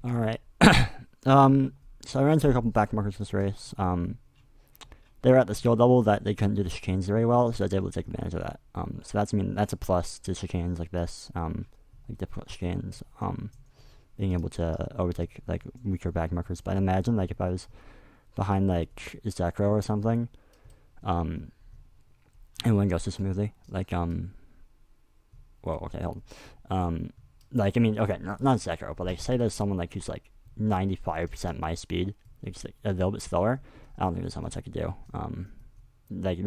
Alright. So I ran into a couple back markers this race. They were at the skill level that they couldn't do the chicanes very well, so I was able to take advantage of that. So that's a plus to chicanes like this, like difficult chicanes. Being able to overtake like weaker back markers. But I imagine like if I was behind like Zekro or something, um, it wouldn't go so smoothly. Whoa, okay, hold on. Like I mean, okay, not Zekro, but like say there's someone like who's like 95% my speed, like just, like, a little bit slower. I don't think there's how much I could do. Like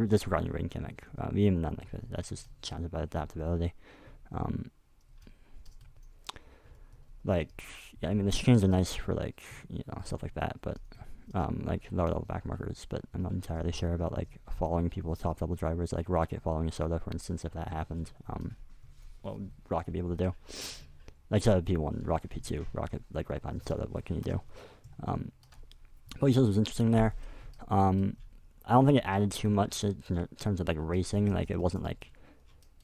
disregarding rain gimmick, even then, like that's just chance about adaptability. Um, like yeah, I mean the chicanes are nice for like stuff like that, but like lower level back markers. But I'm not entirely sure about like following people with top level drivers, like Rocket following Soda, for instance. If that happened, what would Rocket be able to do? Like Soda P1, Rocket P2, Rocket like right behind Soda. What can you do? What he says was interesting there. I don't think it added too much in terms of like racing. Like it wasn't like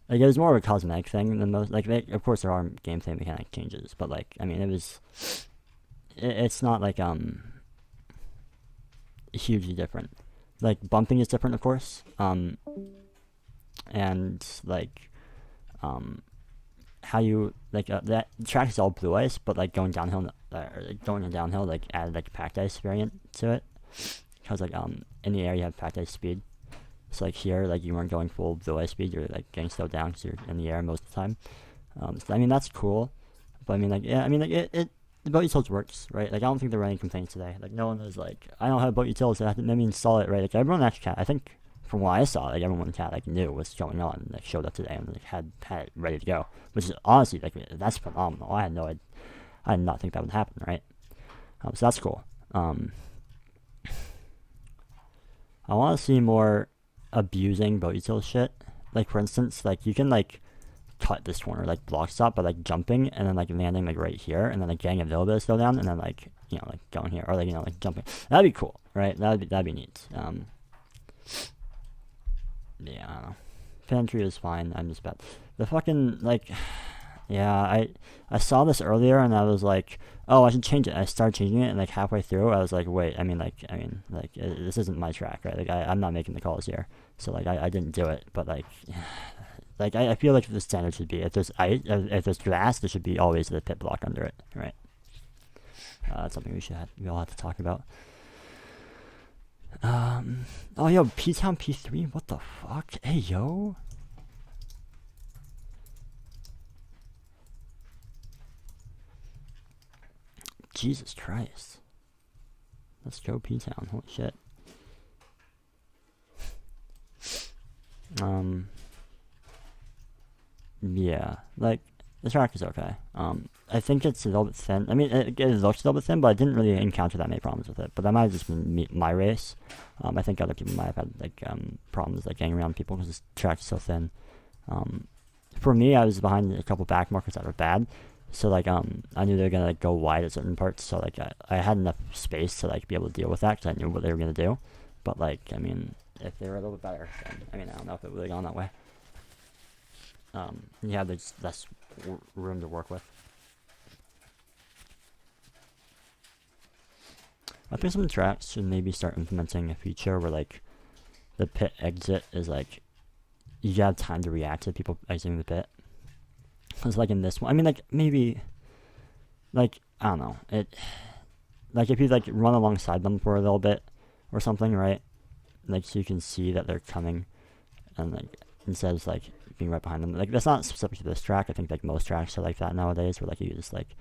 it was more of a cosmetic thing than most. Like of course there are gameplay mechanic changes, but like I mean it's not like hugely different. Like bumping is different, of course. And like how you like that track is all blue ice, but like going downhill like added like packed ice variant to it, because like in the air you have packed ice speed. So like here, like you weren't going full blue ice speed, you're like getting slowed down because you're in the air most of the time. So I mean that's cool, but I mean like yeah, I mean like it the boat utils works, right? Like I don't think there were any complaints today. Like no one was like, I don't have boat utils, so I have to maybe install it, right? Like everyone actually, I think from what I saw, like everyone in chat like knew what's going on, like showed up today and like had it ready to go, which is honestly like that's phenomenal. I did not think that would happen, right? So that's cool. I want to see more abusing boat util shit. Like for instance, like you can like cut this corner like block stop by like jumping and then like landing like right here and then like getting a little bit of slowdown and then like like going here or like like jumping. That'd be cool, right? That'd be neat. Yeah, I don't know. Pantry is fine. I'm just bad. The fucking like yeah, I saw this earlier and I was like, oh, I should change it. I started changing it and like halfway through I was like, wait, this isn't my track, right? Like I'm not making the calls here, so like I didn't do it, but like like I feel like the standard should be if there's grass, there should be always the pit block under it, right? That's something we all have to talk about. Oh yo, P Town P3, what the fuck? Hey yo. Jesus Christ. Let's go P Town. Holy shit. Yeah, like the track is okay. I think it's a little bit thin. I mean, it looks a little bit thin, but I didn't really encounter that many problems with it. But that might have just been my race. I think other people might have had like problems like getting around people because this track is so thin. For me, I was behind a couple back markers that were bad, so like I knew they were gonna like go wide at certain parts. So like I had enough space to like be able to deal with that because I knew what they were gonna do. But like I mean, if they were a little bit better, then, I mean I don't know if it would have gone that way. Yeah, there's less room to work with. I think some tracks should maybe start implementing a feature where like the pit exit is like you have time to react to people exiting the pit. Cause like in this one, I mean like maybe like I don't know it. Like if you like run alongside them for a little bit or something, right? Like so you can see that they're coming, and like instead of like being right behind them. Like that's not specific to this track. I think like most tracks are like that nowadays, where like you just like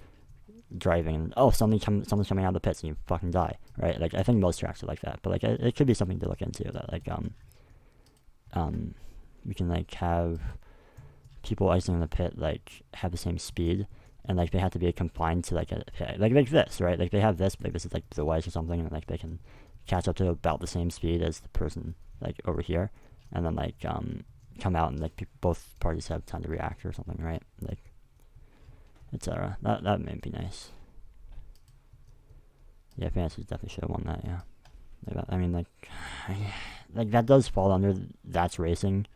driving and someone's coming out of the pits and you fucking die, right? Like I think most tracks are like that, but like it could be something to look into that like we can like have people exiting the pit like have the same speed and like they have to be confined to like a pit. Like this, right? Like they have this, but like this is like the wedge or something, and like they can catch up to about the same speed as the person like over here, and then like come out and like both parties have time to react or something, right? Like etc. That may be nice. Yeah, Fantasy definitely should have won that. Yeah, like, I mean like that does fall under that's racing.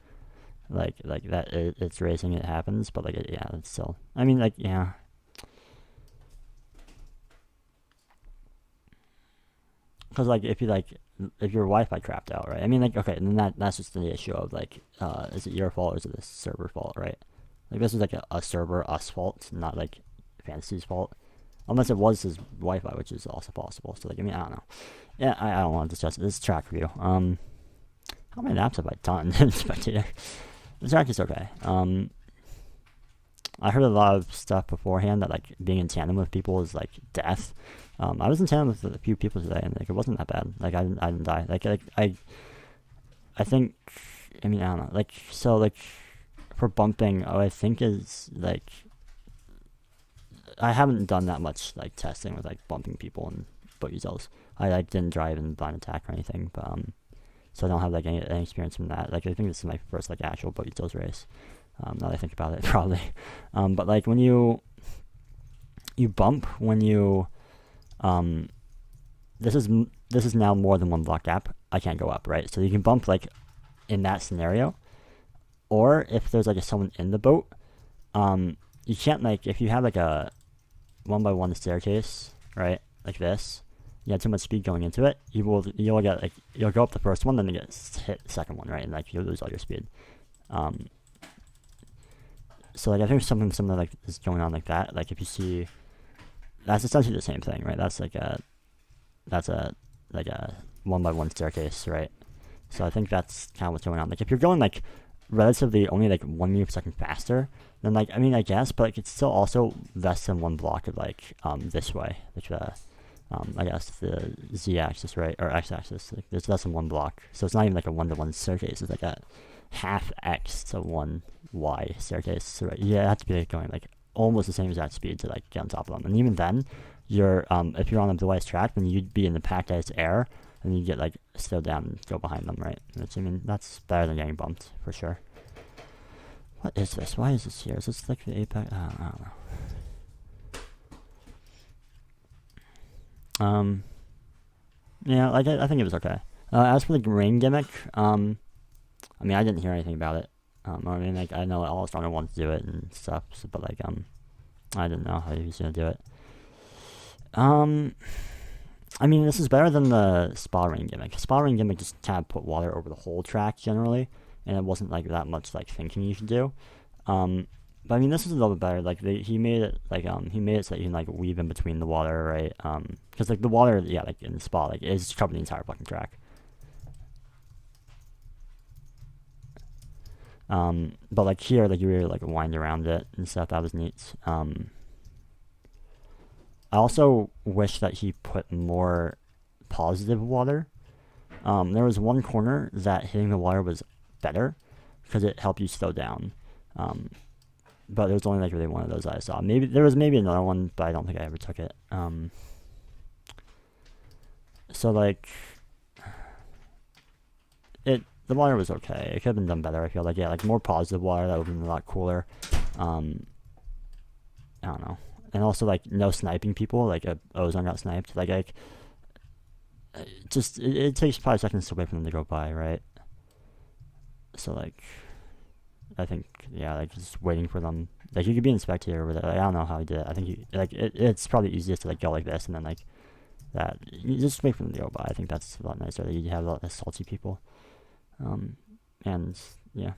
Like that it's racing, it happens, but like yeah, it's still. I mean like yeah. Cause like if your Wi-Fi crapped out, right? I mean, like, okay, and then that's just the issue of like, is it your fault or is it the server fault, right? Like this is like a server us fault, not like Fantasy's fault. Unless it was his Wi-Fi, which is also possible. So like, I mean, I don't know. Yeah, I don't want to discuss this track review. How many laps have I done in Spectator? The track is okay. I heard a lot of stuff beforehand that like being in tandem with people is like death. I was in tandem with a few people today, and like it wasn't that bad. Like I didn't die. I think, I mean, I don't know. Like so like for bumping, I think is like I haven't done that much like testing with like bumping people and boogie zones. I like didn't drive in blind attack or anything, but so I don't have like any experience from that. Like I think this is my first like actual boogie zones race. Now that I think about it, probably. But like when you bump when you this is now more than one block gap. I can't go up, right? So you can bump like in that scenario, or if there's like someone in the boat, you can't like if you have like a 1x1 staircase, right? Like this, you have too much speed going into it. You'll get like you'll go up the first one, then you get hit the second one, right? And like you'll lose all your speed. So like I think something similar like is going on like that. Like if you see, that's essentially the same thing, right? That's a 1x1 staircase, right? So I think that's kind of what's going on. Like if you're going like relatively only like 1 meter per second faster, then like I mean I guess, but like it's still also less than one block of like this way, like I guess the z-axis, right, or x-axis. Like there's less than one block, so it's not even like a 1-to-1 staircase. It's like a half x to 1 y staircase. So right, yeah, it has to be like going like almost the same exact speed to like get on top of them. And even then, you're if you're on a device track, then you'd be in the packed ice air, and you get like slowed down and go behind them, right? Which I mean that's better than getting bumped for sure. What is this? Why is this here? Is this like the apex? I don't know. Yeah, like I think it was okay. As for the rain gimmick, I mean I didn't hear anything about it. I mean like I know all Stronger wanted to do it and stuff, so, but like I didn't know how he was gonna do it. I mean this is better than the spa rain gimmick. Spa rain gimmick just kind of put water over the whole track generally, and it wasn't like that much like thinking you should do. But I mean this is a little bit better. Like he made it like he made it so that you can like weave in between the water, right? Because like the water, yeah, like in the spa, like it's covering the entire fucking track. But like here, like you really like wind around it and stuff. That was neat. I also wish that he put more positive water. There was one corner that hitting the water was better because it helped you slow down. But there was only like really one of those I saw. Maybe there was maybe another one, but I don't think I ever took it. So like the water was okay. It could have been done better. I feel like like more positive water that would have been a lot cooler. I don't know. And also like no sniping people. Like Ozone got sniped. Like just it takes 5 seconds to wait for them to go by, right? So like I think like just waiting for them. Like you could be in spectator with it. Like, I don't know how he did it. I think it's probably easiest to like go like this and then like that. You just wait for them to go by. I think that's a lot nicer. You have a lot less salty people. And yeah.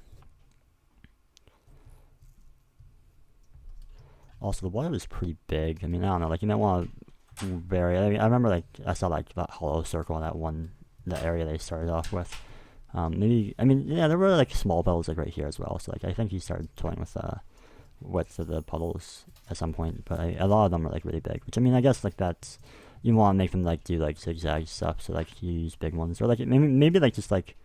Also, the water was pretty big. I mean, I don't know. Like you might want to vary. I mean, I remember like I saw like that hollow circle in the area they started off with. Maybe I mean yeah, there were like small bubbles like right here as well. So like I think he started toying with width of the puddles at some point. But a lot of them are like really big. Which I mean I guess like that's you want to make them like do like zigzag stuff. So like you use big ones or like maybe like just like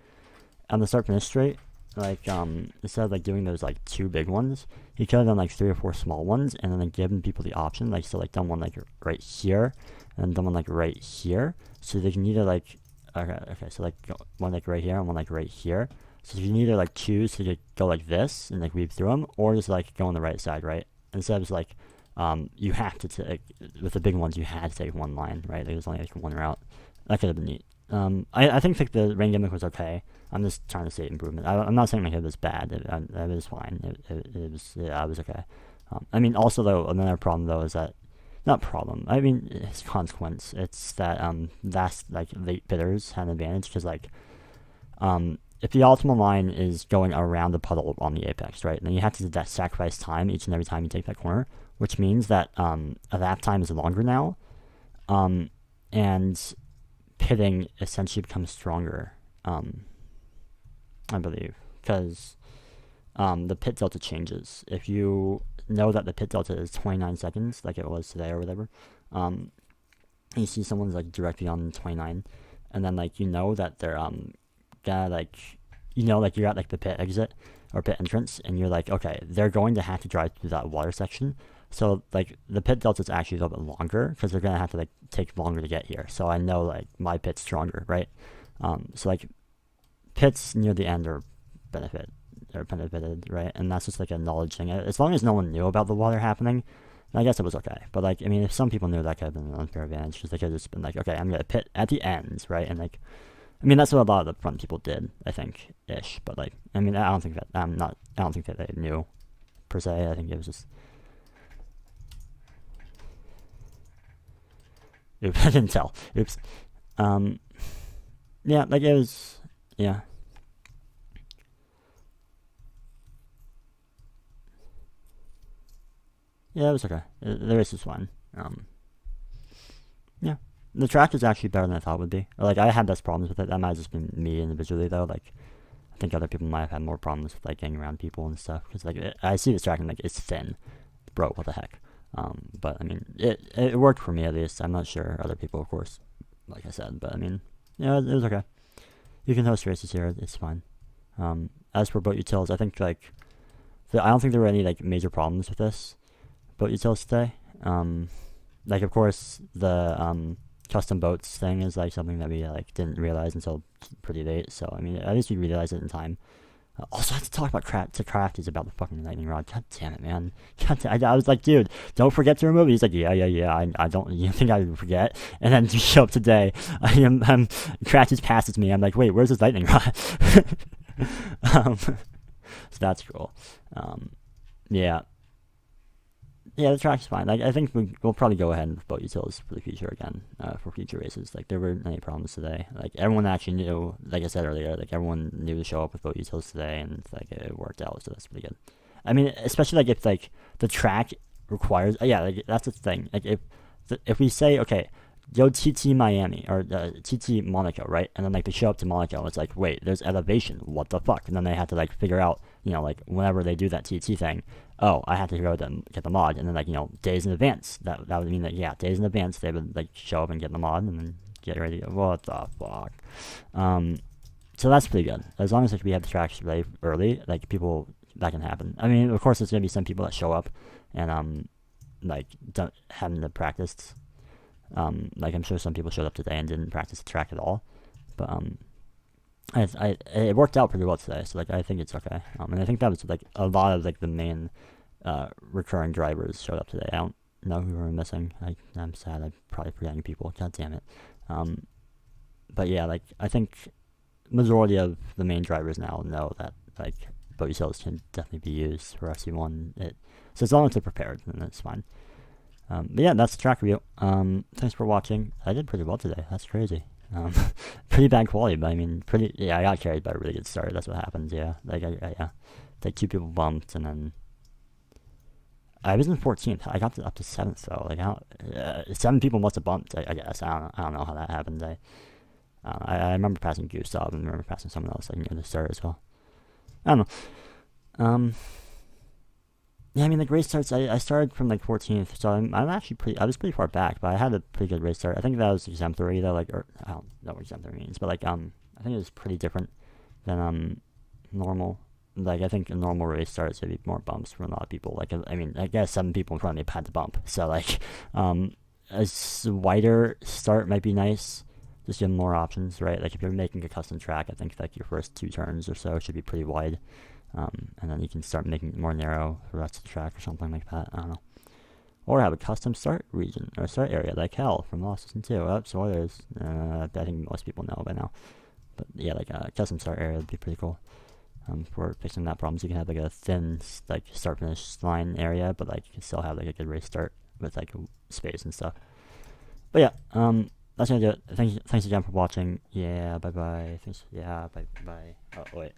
on the start finish straight. Like instead of like doing those like 2 big ones, he could have done like 3 or 4 small ones and then like given people the option like so like done one like right here and then done one like right here so they can either like okay so like one like right here and one like right here so you can either like choose to go like this and like weave through them or just like go on the right side, right? Instead of just like you have to take with the big ones you had to take one line, right? There was only like one route. That could have been neat. I think like the rain gimmick was okay. I'm just trying to say improvement. I'm not saying like it was bad. It was fine. It was okay. I mean, also though another problem though is that not problem. I mean, it's consequence. It's that that's like late bidders had an advantage because like if the optimal line is going around the puddle on the apex, right, then you have to sacrifice time each and every time you take that corner, which means that a lap time is longer now, and pitting essentially becomes stronger. I believe because the pit delta changes. If you know that the pit delta is 29 seconds, like it was today or whatever, you see someone's like directly on 29, and then like you know that they're gonna like like you're at like the pit exit or pit entrance, and you're like, okay, they're going to have to drive through that water section, so like the pit delta is actually a little bit longer because they're gonna have to like take longer to get here. So I know like my pit's stronger, right? So like pits near the end are benefited, right? And that's just like a knowledge thing. As long as no one knew about the water happening, I guess it was okay. But like, I mean, if some people knew, that could have been an unfair advantage because they could have just been like, okay, I'm gonna pit at the ends, right? And like, I mean, that's what a lot of the front people did, I think, ish. But like, I mean, I don't think that they knew per se. I think it was just. Oops, I didn't tell. Oops. Yeah, like it was. Yeah. Yeah, it was okay. The race was fun. Yeah. The track is actually better than I thought it would be. Or, like, I had less problems with it. That might have just been me individually, though. Like, I think other people might have had more problems with, like, getting around people and stuff. Because, like, I see this track and, like, it's thin. Bro, what the heck? But, I mean, it worked for me, at least. I'm not sure other people, of course, like I said. But, I mean, yeah, it was okay. You can host races here. It's fine. As for boat utils, I think, like, I don't think there were any, like, major problems with this boat utils today. Like, of course, the custom boats thing is like something that we like didn't realize until pretty late. So I mean, at least we realized it in time. Also, I have to talk about crafties about the fucking lightning rod. God damn it, man. I was like, dude, don't forget to remove it. He's like, yeah. I don't. You think I would forget? And then you show up today. Crafties passes me. I'm like, wait, where's his lightning rod? So that's cool. Yeah. Yeah, the track's fine. Like, I think we'll probably go ahead with boat utils for the future again, for future races. Like, there weren't any problems today. Like, everyone actually knew, like I said earlier, like, everyone knew to show up with boat utils today, and, like, it worked out, so that's pretty good. I mean, especially, like, if, like, the track requires, like, that's the thing. Like, if we say, okay, go TT Miami, or TT Monaco, right? And then, like, they show up to Monaco, it's like, wait, there's elevation, what the fuck? And then they have to, like, figure out, like, whenever they do that TT thing, oh, I have to go get the mod, and then, like, days in advance. That would mean that, yeah, days in advance, they would, like, show up and get the mod, and then get ready to go. What the fuck? So that's pretty good. As long as, like, we have the tracks ready early, like, that can happen. I mean, of course, there's going to be some people that show up and, like, haven't practiced. Like, I'm sure some people showed up today and didn't practice the track at all. But, it worked out pretty well today, so, like, I think it's okay. And I think that was, like, a lot of, like, the main recurring drivers showed up today. I don't know who we were missing. I'm sad. I probably forgot any people. God damn it. But yeah, like, I think majority of the main drivers now know that, like, boat utils can definitely be used for FC1. So as long as they're prepared, then it's fine. But yeah, that's the track review. Thanks for watching. I did pretty well today. That's crazy. Pretty bad quality, but I mean, I got carried by a really good start. That's what happened. Yeah, like like 2 people bumped, and then I was in 14th. I got up to 7th though. Like, 7 people must have bumped. I guess I don't know how that happened. I remember passing Gustav and remember passing someone else like near the start as well. I don't know. Yeah, I mean, like, race starts, I started from, like, 14th, so I'm actually I was pretty far back, but I had a pretty good race start. I think that was exemplary, though, like, or, I don't know what exemplary means, but, like, I think it was pretty different than, normal. Like, I think a normal race start is going to be more bumps for a lot of people. Like, I mean, I guess 7 people in front of me had to bump, so, like, a wider start might be nice, just give them more options, right? Like, if you're making a custom track, I think, like, your first 2 turns or so should be pretty wide. And then you can start making it more narrow for the rest of the track or something like that. I don't know. Or have a custom start region or start area like hell from Lost Season 2. Oh, spoilers. I think most people know by now. But yeah, like a custom start area would be pretty cool. For fixing that problem, so you can have like a thin, like, start finish line area, but like you can still have like a good race start with like space and stuff. But yeah, that's gonna do it. Thanks again for watching. Yeah, bye bye. Thanks. Yeah, bye bye. Oh wait.